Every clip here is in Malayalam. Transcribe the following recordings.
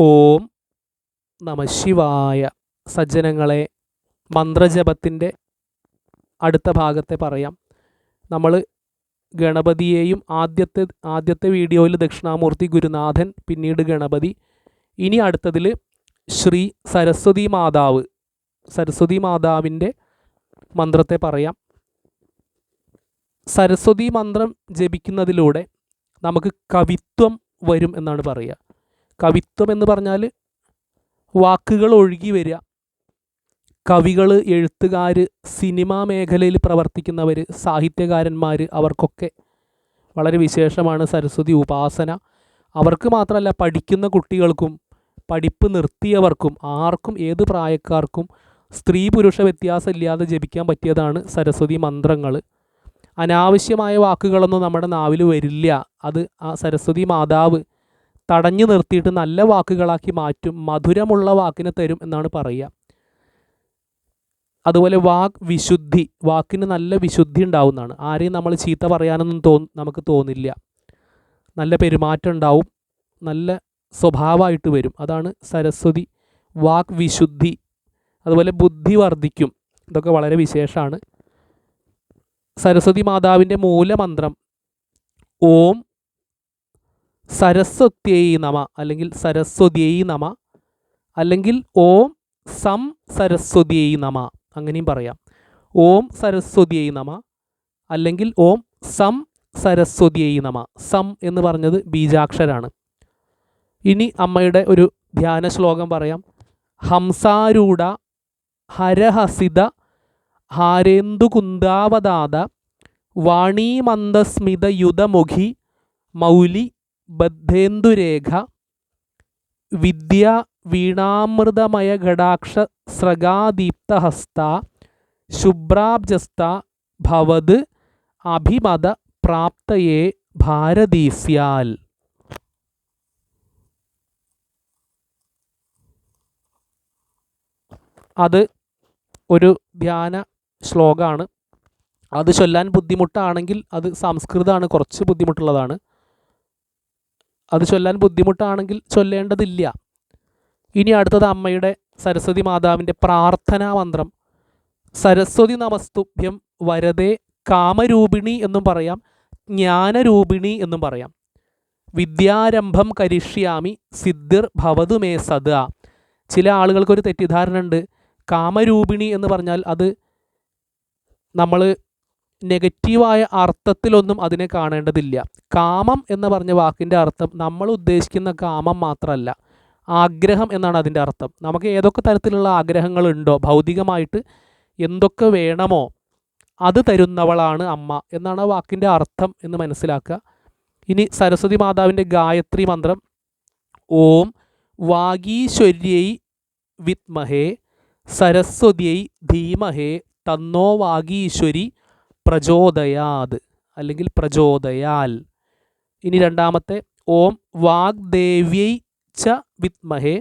ഓം നമഃശിവായ. സജ്ജനങ്ങളെ, മന്ത്രജപത്തിൻ്റെ അടുത്ത ഭാഗത്തെ പറയാം. നമ്മൾ ഗണപതിയെയും ആദ്യത്തെ വീഡിയോയിൽ ദക്ഷിണാമൂർത്തി ഗുരുനാഥൻ, പിന്നീട് ഗണപതി, ഇനി അടുത്തതിൽ ശ്രീ സരസ്വതി മാതാവ്, സരസ്വതി മാതാവിൻ്റെ മന്ത്രത്തെ പറയാം. സരസ്വതി മന്ത്രം ജപിക്കുന്നതിലൂടെ നമുക്ക് കവിത്വം വരും എന്നാണ് പറയുക. കവിത്വം എന്ന് പറഞ്ഞാൽ വാക്കുകൾ ഒഴുകി വരിക. കവികൾ, എഴുത്തുകാർ, സിനിമാ മേഖലയിൽ പ്രവർത്തിക്കുന്നവർ, സാഹിത്യകാരന്മാർ, അവർക്കൊക്കെ വളരെ വിശേഷമാണ് സരസ്വതി ഉപാസന. അവർക്ക് മാത്രമല്ല, പഠിക്കുന്ന കുട്ടികൾക്കും പഠിപ്പ് നിർത്തിയവർക്കും ആർക്കും, ഏത് പ്രായക്കാർക്കും സ്ത്രീ പുരുഷ വ്യത്യാസമില്ലാതെ ജപിക്കാൻ പറ്റിയതാണ് സരസ്വതി മന്ത്രങ്ങൾ. അനാവശ്യമായ വാക്കുകളൊന്നും നമ്മുടെ നാവിൽ വരില്ല. അത് ആ സരസ്വതി മാതാവ് തടഞ്ഞു നിർത്തിയിട്ട് നല്ല വാക്കുകളാക്കി മാറ്റും. മധുരമുള്ള വാക്കിനെ തരും എന്നാണ് പറയുക. അതുപോലെ വാക് വിശുദ്ധി, വാക്കിന് നല്ല വിശുദ്ധി ഉണ്ടാവുന്നതാണ്. ആരെയും നമ്മൾ ചീത്ത പറയാനൊന്നും നമുക്ക് തോന്നില്ല. നല്ല പെരുമാറ്റം ഉണ്ടാവും, നല്ല സ്വഭാവമായിട്ട് വരും. അതാണ് സരസ്വതി. വാക് വിശുദ്ധി. അതുപോലെ ബുദ്ധി വർദ്ധിക്കും. ഇതൊക്കെ വളരെ വിശേഷമാണ്. സരസ്വതി മാതാവിൻ്റെ മൂലമന്ത്രം ഓം സരസ്വത്യൈ നമ, അല്ലെങ്കിൽ സരസ്വതിയൈ നമ, അല്ലെങ്കിൽ ഓം സം സരസ്വതിയൈ നമ, അങ്ങനെയും പറയാം. ഓം സരസ്വതിയൈ നമ, അല്ലെങ്കിൽ ഓം സം സരസ്വതിയൈ നമ. സം എന്ന് പറഞ്ഞത് ബീജാക്ഷരാണ്. ഇനി അമ്മയുടെ ഒരു ധ്യാന ശ്ലോകം പറയാം. ഹംസാരൂഢ ഹരഹസിത ഹാരേന്ദുകുന്ദാവതാത വാണീമന്ദസ്മിതയുതമുഖി മൗലി ബദ്ധേന്ദുരേഖ വിദ്യാ വീണാമൃതമയ ഘടാക്ഷ സ്രഗാദീപ്തഹസ്ത ശുഭ്രാബ്ജസ്ത ഭവത് അഭിമത പ്രാപ്തയേ ഭാരതീസ്യാൽ. അത് ഒരു ധ്യാന ശ്ലോകമാണ്. അത് ചൊല്ലാൻ ബുദ്ധിമുട്ടാണെങ്കിൽ, അത് സംസ്കൃതമാണ്, കുറച്ച് ബുദ്ധിമുട്ടുള്ളതാണ്. അത് ചൊല്ലാൻ ബുദ്ധിമുട്ടാണെങ്കിൽ ചൊല്ലേണ്ടതില്ല. ഇനി അടുത്തത് അമ്മയുടെ സരസ്വതി മാതാവിൻ്റെ പ്രാർത്ഥനാ മന്ത്രം. സരസ്വതി നമസ്തുഭ്യം വരദേ കാമരൂപിണി എന്നും പറയാം, ജ്ഞാനരൂപിണി എന്നും പറയാം. വിദ്യാരംഭം കരിഷ്യാമി സിദ്ധിർ ഭവതു മേ സദാ. ചില ആളുകൾക്കൊരു തെറ്റിദ്ധാരണ ഉണ്ട്. കാമരൂപിണി എന്ന് പറഞ്ഞാൽ അത് നമ്മൾ നെഗറ്റീവായ അർത്ഥത്തിലൊന്നും അതിനെ കാണേണ്ടതില്ല. കാമം എന്ന് പറഞ്ഞ വാക്കിൻ്റെ അർത്ഥം നമ്മൾ ഉദ്ദേശിക്കുന്ന കാമം മാത്രമല്ല, ആഗ്രഹം എന്നാണ് അതിൻ്റെ അർത്ഥം. നമുക്ക് ഏതൊക്കെ തരത്തിലുള്ള ആഗ്രഹങ്ങളുണ്ടോ, ഭൗതികമായിട്ട് എന്തൊക്കെ വേണമോ അത് തരുന്നവളാണ് അമ്മ എന്നാണ് ആ വാക്കിൻ്റെ അർത്ഥം എന്ന് മനസ്സിലാക്കുക. ഇനി സരസ്വതി മാതാവിൻ്റെ ഗായത്രി മന്ത്രം. ഓം വാഗീശ്വര്യൈ വിദ്മഹേ സരസ്വതിയൈ ധീമഹേ തന്നോ വാഗീശ്വരി പ്രചോദയാത്, അല്ലെങ്കിൽ പ്രചോദയാൽ. ഇനി രണ്ടാമത്തെ ഓം വാഗ്ദേവ്യൈ ച വിദ്മഹേ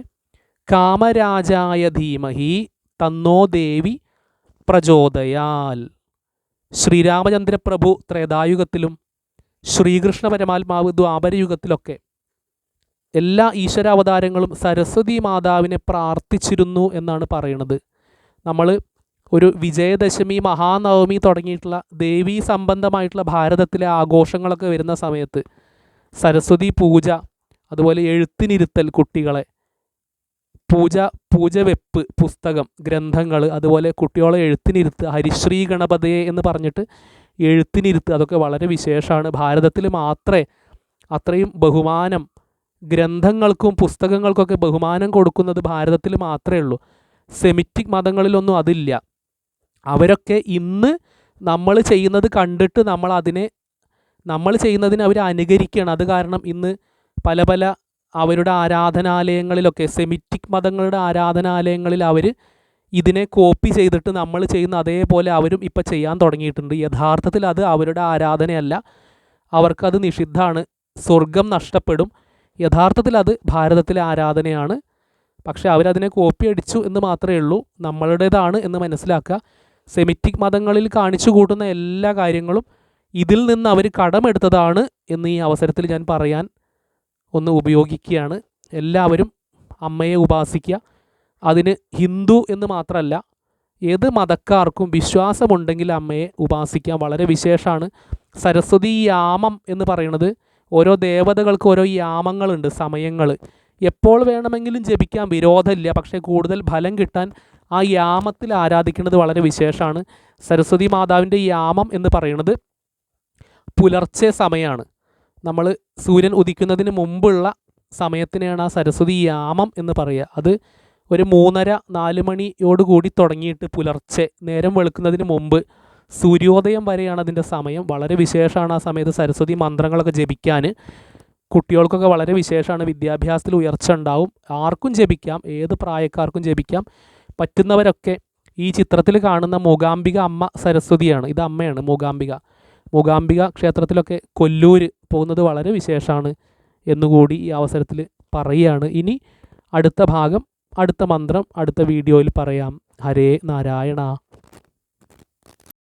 കാമരാജായ ധീമഹി തന്നോ ദേവി പ്രചോദയാൽ. ശ്രീരാമചന്ദ്രപ്രഭു ത്രേതായുഗത്തിലും ശ്രീകൃഷ്ണ പരമാത്മാവ് ദ്വാപരയുഗത്തിലൊക്കെ എല്ലാ ഈശ്വരാവതാരങ്ങളും സരസ്വതി മാതാവിനെ പ്രാർത്ഥിച്ചിരുന്നു എന്നാണ് പറയുന്നത്. നമ്മൾ ഒരു വിജയദശമി, മഹാനവമി തുടങ്ങിയിട്ടുള്ള ദേവീ സംബന്ധമായിട്ടുള്ള ഭാരതത്തിലെ ആഘോഷങ്ങളൊക്കെ വരുന്ന സമയത്ത് സരസ്വതി പൂജ, അതുപോലെ എഴുത്തിനിരുത്തൽ, കുട്ടികളെ പൂജ വെപ്പ്, പുസ്തകം, ഗ്രന്ഥങ്ങൾ, അതുപോലെ കുട്ടികളെ എഴുത്തിനിരുത്ത്, ഹരിശ്രീ ഗണപതയെ എന്ന് പറഞ്ഞിട്ട് എഴുത്തിനിരുത്ത്, അതൊക്കെ വളരെ വിശേഷമാണ്. ഭാരതത്തിൽ മാത്രമേ അത്രയും ബഹുമാനം ഗ്രന്ഥങ്ങൾക്കും പുസ്തകങ്ങൾക്കൊക്കെ ബഹുമാനം കൊടുക്കുന്നത് ഭാരതത്തിൽ മാത്രമേ ഉള്ളൂ. സെമിറ്റിക് മതങ്ങളിലൊന്നും അതില്ല. അവരൊക്കെ ഇന്ന് നമ്മൾ ചെയ്യുന്നത് കണ്ടിട്ട് നമ്മൾ ചെയ്യുന്നതിന് അവർ അനുകരിക്കുകയാണ്. അത് കാരണം ഇന്ന് പല അവരുടെ ആരാധനാലയങ്ങളിലൊക്കെ, സെമിറ്റിക് മതങ്ങളുടെ ആരാധനാലയങ്ങളിൽ അവർ ഇതിനെ കോപ്പി ചെയ്തിട്ട് നമ്മൾ ചെയ്യുന്ന അതേപോലെ അവരും ഇപ്പം ചെയ്യാൻ തുടങ്ങിയിട്ടുണ്ട്. യഥാർത്ഥത്തിൽ അത് അവരുടെ ആരാധനയല്ല, അവർക്കത് നിഷിദ്ധമാണ്, സ്വർഗം നഷ്ടപ്പെടും. യഥാർത്ഥത്തിൽ അത് ഭാരതത്തിലെ ആരാധനയാണ്. പക്ഷേ അവരതിനെ കോപ്പി അടിച്ചു എന്ന് മാത്രമേ ഉള്ളൂ. നമ്മളുടേതാണ് എന്ന് മനസ്സിലാക്കുക. സെമിറ്റിക് മതങ്ങളിൽ കാണിച്ചു കൂട്ടുന്ന എല്ലാ കാര്യങ്ങളും ഇതിൽ നിന്ന് അവർ കടമെടുത്തതാണ് എന്ന് ഈ അവസരത്തിൽ ഞാൻ പറയാൻ ഒന്ന് ഉപയോഗിക്കുകയാണ്. എല്ലാവരും അമ്മയെ ഉപാസിക്കുക. അതിന് ഹിന്ദു എന്ന് മാത്രമല്ല, ഏത് മതക്കാർക്കും വിശ്വാസമുണ്ടെങ്കിൽ അമ്മയെ ഉപാസിക്കാം. വളരെ വിശേഷമാണ്. സരസ്വതി യാമം എന്ന് പറയുന്നത് ഓരോ ദേവതകൾക്ക് ഓരോ യാമങ്ങളുണ്ട്, സമയങ്ങൾ. എപ്പോൾ വേണമെങ്കിലും ജപിക്കാൻ വിരോധമില്ല. പക്ഷേ കൂടുതൽ ഫലം കിട്ടാൻ ആ യാമത്തിൽ ആരാധിക്കുന്നത് വളരെ വിശേഷമാണ്. സരസ്വതി മാതാവിൻ്റെ യാമം എന്ന് പറയുന്നത് പുലർച്ചെ സമയമാണ്. നമ്മൾ സൂര്യൻ ഉദിക്കുന്നതിന് മുമ്പുള്ള സമയത്തിനെയാണ് ആ സരസ്വതി യാമം എന്ന് പറയുക. അത് ഒരു 3:30-4 മണിയോടുകൂടി തുടങ്ങിയിട്ട് പുലർച്ചെ നേരം വെളുക്കുന്നതിന് മുമ്പ് സൂര്യോദയം വരെയാണ് അതിൻ്റെ സമയം. വളരെ വിശേഷമാണ് ആ സമയത്ത് സരസ്വതി മന്ത്രങ്ങളൊക്കെ ജപിക്കാൻ. കുട്ടികൾക്കൊക്കെ വളരെ വിശേഷമാണ്. വിദ്യാഭ്യാസത്തിൽ ഉയർച്ച ഉണ്ടാവും. ആർക്കും ജപിക്കാം, ഏത് പ്രായക്കാർക്കും ജപിക്കാം. പറ്റുന്നവരൊക്കെ ഈ ചിത്രത്തിൽ കാണുന്ന മൂകാംബിക അമ്മ സരസ്വതിയാണ്. ഇത് അമ്മയാണ് മൂകാംബിക. മൂകാംബിക ക്ഷേത്രത്തിലൊക്കെ കൊല്ലൂർ പോകുന്നത് വളരെ വിശേഷമാണ് എന്നുകൂടി ഈ അവസരത്തിൽ പറയുകയാണ്. ഇനി അടുത്ത ഭാഗം, അടുത്ത മന്ത്രം അടുത്ത വീഡിയോയിൽ പറയാം. ഹരേ നാരായണ.